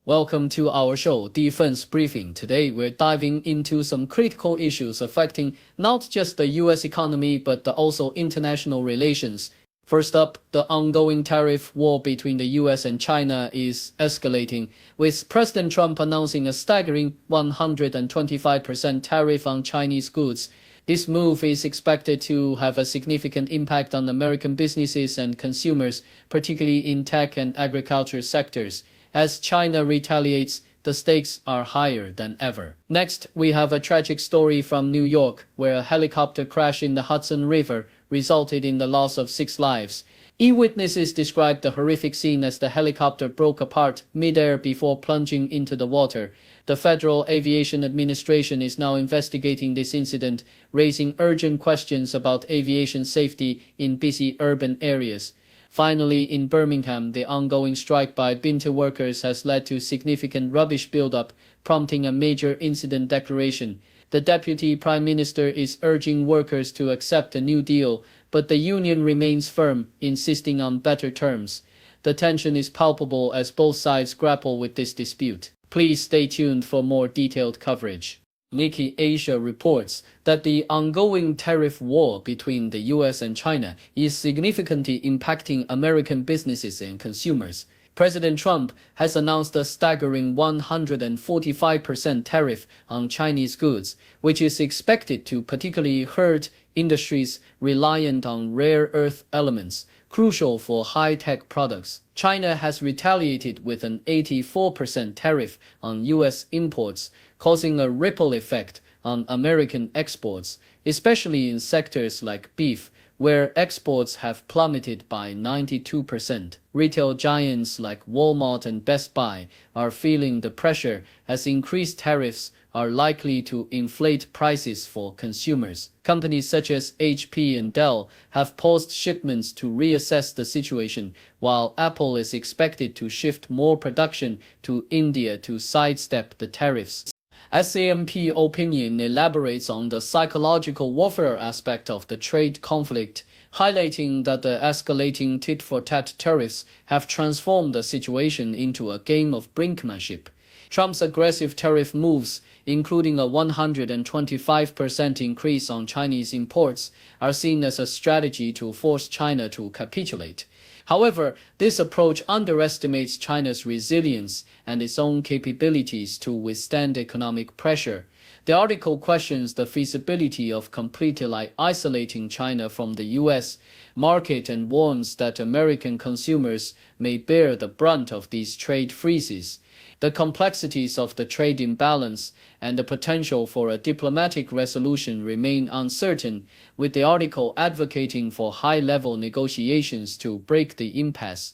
Welcome to our show, Defense Briefing. Today, we're diving into some critical issues affecting not just the U.S. economy, but also international relations. First up, the ongoing tariff war between the U.S. and China is escalating, with President Trump announcing a staggering 125% tariff on Chinese goods. This move is expected to have a significant impact on American businesses and consumers, particularly in tech and agriculture sectors. As China retaliates, the stakes are higher than ever. Next, we have a tragic story from New York, where a helicopter crash in the Hudson River resulted in the loss of 6 lives. Eyewitnesses described the horrific scene as the helicopter broke apart midair before plunging into the water. The Federal Aviation Administration is now investigating this incident, raising urgent questions about aviation safety in busy urban areas. Finally, in Birmingham, the ongoing strike by winter workers has led to significant rubbish buildup, prompting a major incident declaration. The Deputy Prime Minister is urging workers to accept a new deal, but the union remains firm, insisting on better terms. The tension is palpable as both sides grapple with this dispute. Please stay tuned for more detailed coverage. Nikkei Asia reports that the ongoing tariff war between the U.S. and China is significantly impacting American businesses and consumers. President Trump has announced a staggering 145% tariff on Chinese goods, which is expected to particularly hurt industries reliant on rare earth elements, crucial for high-tech products. China has retaliated with an 84% tariff on U.S. imports, causing a ripple effect on American exports, especially in sectors like beef, where exports have plummeted by 92%. Retail giants like Walmart and Best Buy are feeling the pressure as increased tariffs are likely to inflate prices for consumers. Companies such as HP and Dell have paused shipments to reassess the situation, while Apple is expected to shift more production to India to sidestep the tariffs. SAMP opinion elaborates on the psychological warfare aspect of the trade conflict, highlighting that the escalating tit-for-tat tariffs have transformed the situation into a game of brinkmanship. Trump's aggressive tariff moves, including a 125% increase on Chinese imports, are seen as a strategy to force China to capitulate. However, this approach underestimates China's resilience and its own capabilities to withstand economic pressure. The article questions the feasibility of completely isolating China from the U.S. market and warns that American consumers may bear the brunt of these trade freezes. The complexities of the trade imbalance and the potential for a diplomatic resolution remain uncertain, with the article advocating for high-level negotiations to break the impasse.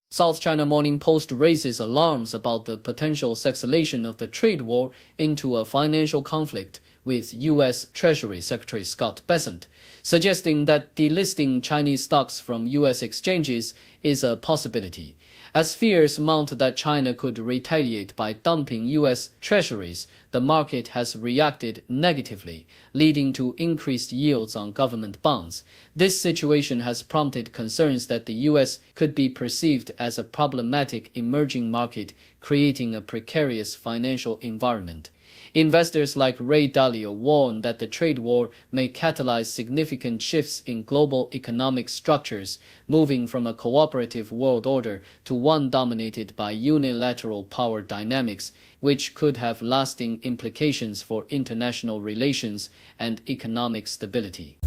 South China Morning Post raises alarms about the potential escalation of the trade war into a financial conflict, with U.S. Treasury Secretary Scott Bessent suggesting that delisting Chinese stocks from U.S. exchanges is a possibility. As fears mount that China could retaliate by dumping U.S. treasuries, the market has reacted negatively, leading to increased yields on government bonds. This situation has prompted concerns that the U.S. could be perceived as a problematic emerging market, creating a precarious financial environment. Investors like Ray Dalio warn that the trade war may catalyze significant shifts in global economic structures, moving from a cooperative world order to one dominated by unilateral power dynamics, which could have lasting implications for international relations and economic stability.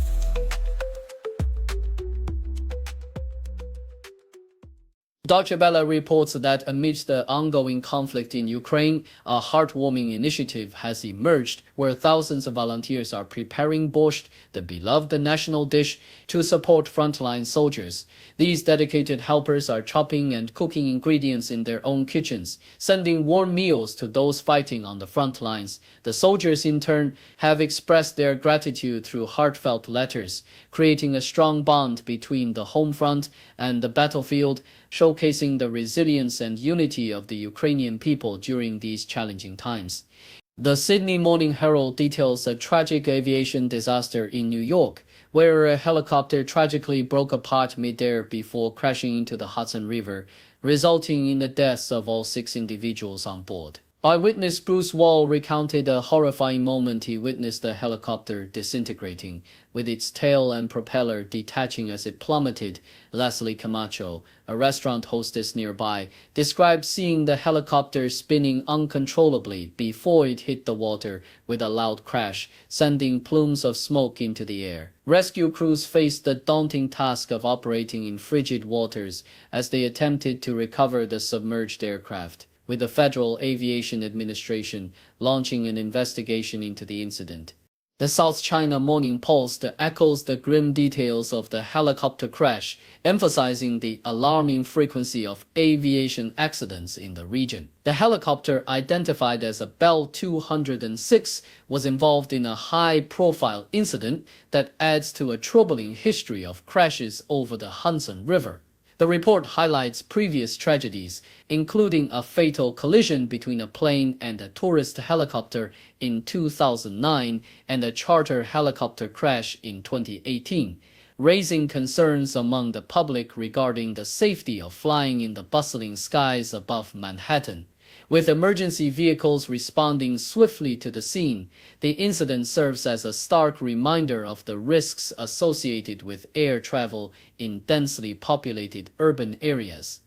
Deutsche Welle reports that amidst the ongoing conflict in Ukraine, a heartwarming initiative has emerged where thousands of volunteers are preparing borscht, the beloved national dish, to support frontline soldiers. These dedicated helpers are chopping and cooking ingredients in their own kitchens, sending warm meals to those fighting on the front lines. The soldiers, in turn, have expressed their gratitude through heartfelt letters, creating a strong bond between the home front and the battlefield, showcasing the resilience and unity of the Ukrainian people during these challenging times. The Sydney Morning Herald details a tragic aviation disaster in New York, where a helicopter tragically broke apart midair before crashing into the Hudson River, resulting in the deaths of all 6 individuals on board. Eyewitness Bruce Wall recounted a horrifying moment he witnessed the helicopter disintegrating, with its tail and propeller detaching as it plummeted. Leslie Camacho, a restaurant hostess nearby, described seeing the helicopter spinning uncontrollably before it hit the water with a loud crash, sending plumes of smoke into the air. Rescue crews faced the daunting task of operating in frigid waters as they attempted to recover the submerged aircraft, with the Federal Aviation Administration launching an investigation into the incident. The South China Morning Post echoes the grim details of the helicopter crash, emphasizing the alarming frequency of aviation accidents in the region. The helicopter, identified as a Bell 206, was involved in a high-profile incident that adds to a troubling history of crashes over the Hudson River. The report highlights previous tragedies, including a fatal collision between a plane and a tourist helicopter in 2009 and a charter helicopter crash in 2018, raising concerns among the public regarding the safety of flying in the bustling skies above Manhattan. With emergency vehicles responding swiftly to the scene, the incident serves as a stark reminder of the risks associated with air travel in densely populated urban areas.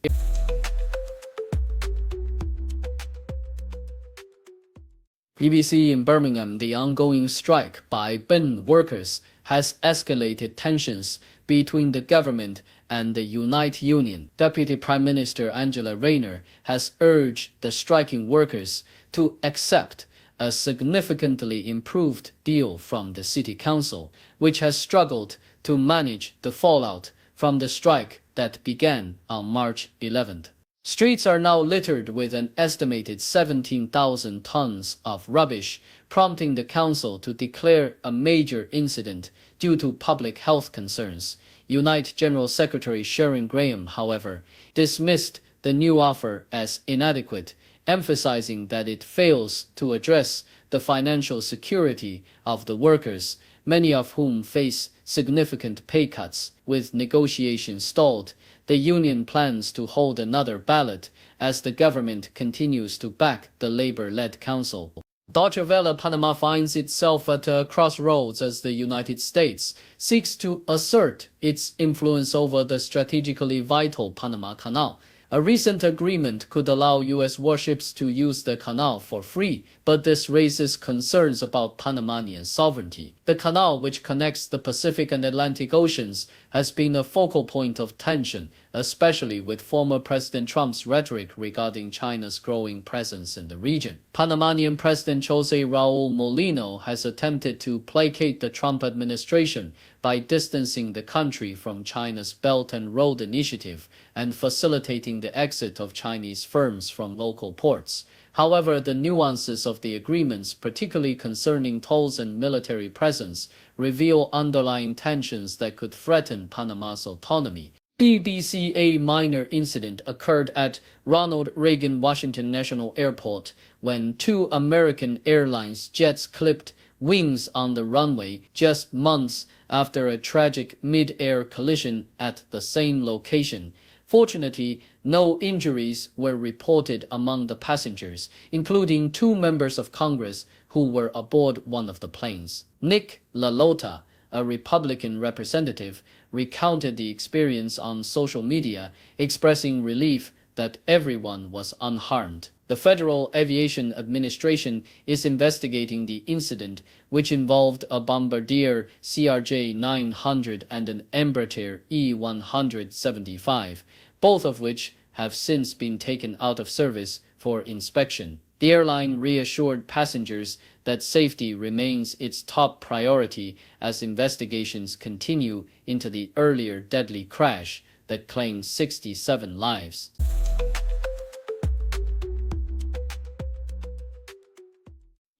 BBC in Birmingham: the ongoing strike by bin workers has escalated tensions between the government and the Unite Union. Deputy Prime Minister Angela Rayner has urged the striking workers to accept a significantly improved deal from the City Council, which has struggled to manage the fallout from the strike that began on March 11th. Streets are now littered with an estimated 17,000 tons of rubbish, prompting the council to declare a major incident due to public health concerns. Unite General Secretary Sharon Graham, however, dismissed the new offer as inadequate, emphasizing that it fails to address the financial security of the workers, many of whom face significant pay cuts. With negotiations stalled, the union plans to hold another ballot as the government continues to back the labor-led council. Deutsche Welle: Panama finds itself at a crossroads as the United States seeks to assert its influence over the strategically vital Panama Canal. A recent agreement could allow U.S. warships to use the canal for free, but this raises concerns about Panamanian sovereignty. The canal, which connects the Pacific and Atlantic Oceans, has been a focal point of tension, especially with former President Trump's rhetoric regarding China's growing presence in the region. Panamanian President Jose Raul Molino has attempted to placate the Trump administration by distancing the country from China's Belt and Road Initiative and facilitating the exit of Chinese firms from local ports. However, the nuances of the agreements, particularly concerning tolls and military presence, reveal underlying tensions that could threaten Panama's autonomy. BBC: a minor incident occurred at Ronald Reagan Washington National Airport when 2 American Airlines jets clipped wings on the runway just months after a tragic mid-air collision at the same location. Fortunately, no injuries were reported among the passengers, including 2 members of Congress who were aboard one of the planes. Nick LaLota, a Republican representative, recounted the experience on social media, expressing relief that everyone was unharmed. The Federal Aviation Administration is investigating the incident, which involved a Bombardier CRJ-900 and an Embraer E-175, both of which have since been taken out of service for inspection. The airline reassured passengers that safety remains its top priority as investigations continue into the earlier deadly crash that claimed 67 lives.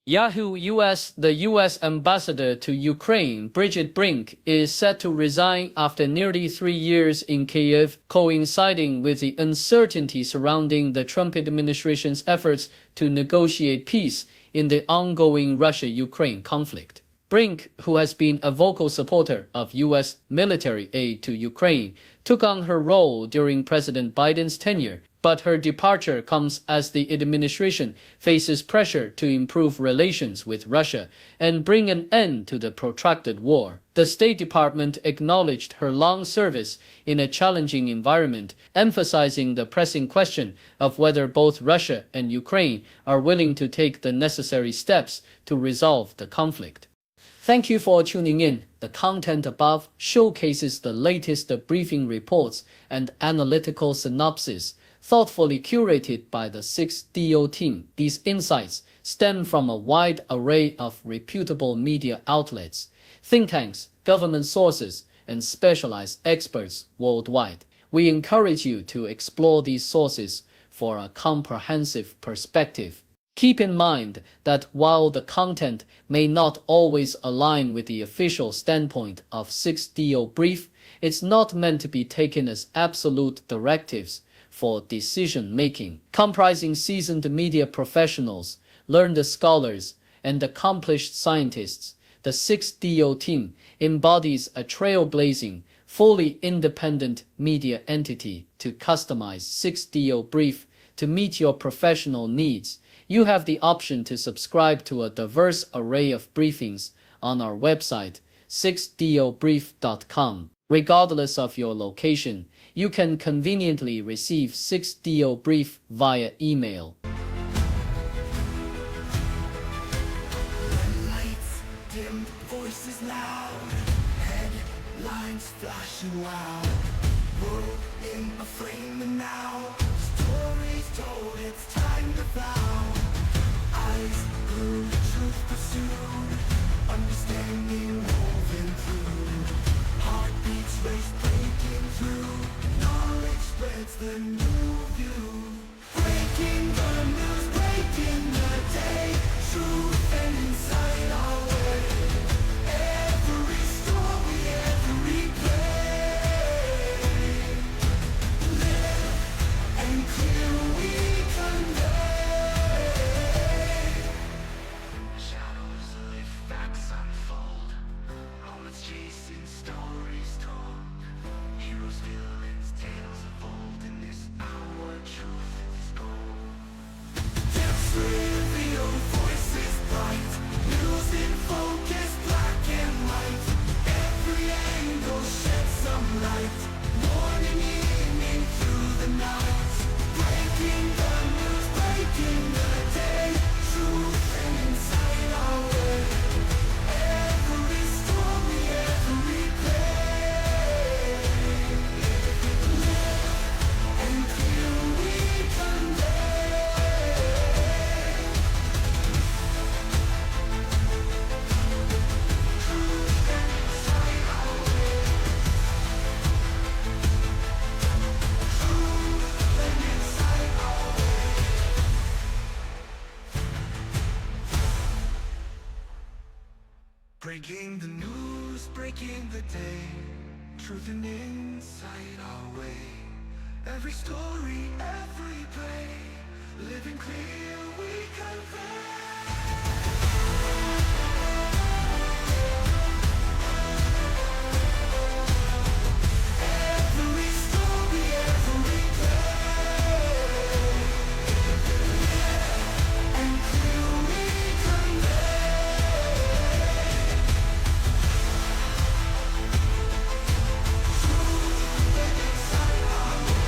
Yahoo US: the U.S. ambassador to Ukraine, Bridget Brink, is set to resign after nearly 3 years in Kyiv, coinciding with the uncertainty surrounding the Trump administration's efforts to negotiate peace in the ongoing Russia-Ukraine conflict. Brink, who has been a vocal supporter of U.S. military aid to Ukraine, took on her role during President Biden's tenure, but her departure comes as the administration faces pressure to improve relations with Russia and bring an end to the protracted war. The State Department acknowledged her long service in a challenging environment, emphasizing the pressing question of whether both Russia and Ukraine are willing to take the necessary steps to resolve the conflict. Thank you for tuning in. The content above showcases the latest briefing reports and analytical synopsis, thoughtfully curated by the 6DO team. These insights stem from a wide array of reputable media outlets, think tanks, government sources, and specialized experts worldwide. We encourage you to explore these sources for a comprehensive perspective. Keep in mind that while the content may not always align with the official standpoint of 6DO brief, it's not meant to be taken as absolute directives for decision-making. Comprising seasoned media professionals, learned scholars, and accomplished scientists, the 6DO team embodies a trailblazing, fully independent media entity to customize 6DO brief to meet your professional needs. You have the option to subscribe to a diverse array of briefings on our website, 6dobrief.com. Regardless of your location, you can conveniently receive 6DO brief via email. Lights dim, voices loud, headlines flashing wild. World in a frame and now, stories told, it's time to vow. Eyes glued, truth pursued, understanding woven through. Heartbeats race breaking through, knowledge spreads the new view. Breaking the news, breaking the day, truth and insight our way. Every story, every play, live and clear we convey. Shadows lift, facts unfold, moments chasing, stories told. Heroes, villains, tales of old. In this hour, truth is gold. Depths revealed, voices bright, news in focus, black and white. Every angle sheds some light, morning, evening, through the night. Breaking the news, breaking the day, truth and insight our way. Every story, every play, live and clear we convey. Truth and insight our way. Truth and insight our way. Breaking the news, breaking the day, truth and insight our way. Every story, every play, living clear we convey. Every story, every play, and clear we convey. Truth and insight our way.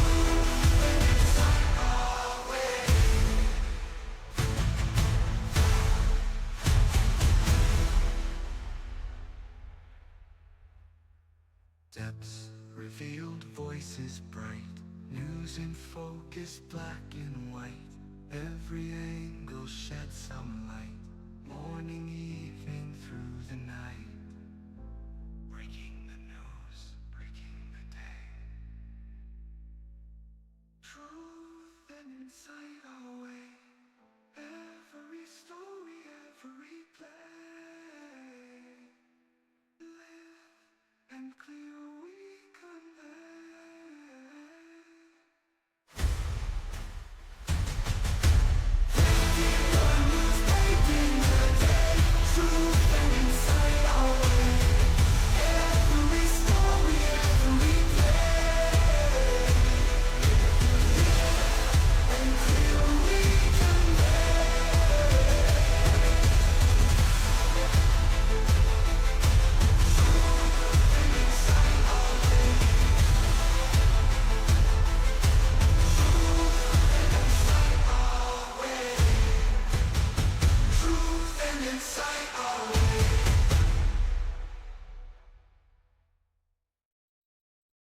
Truth and insight our way. Depths revealed, voices bright, news in focus, black and white. Every angle sheds some light, morning, evening, through the night. Breaking the news, breaking the day. Truth and insight our way. Every story, every play, live and clear we convey. Breaking the inside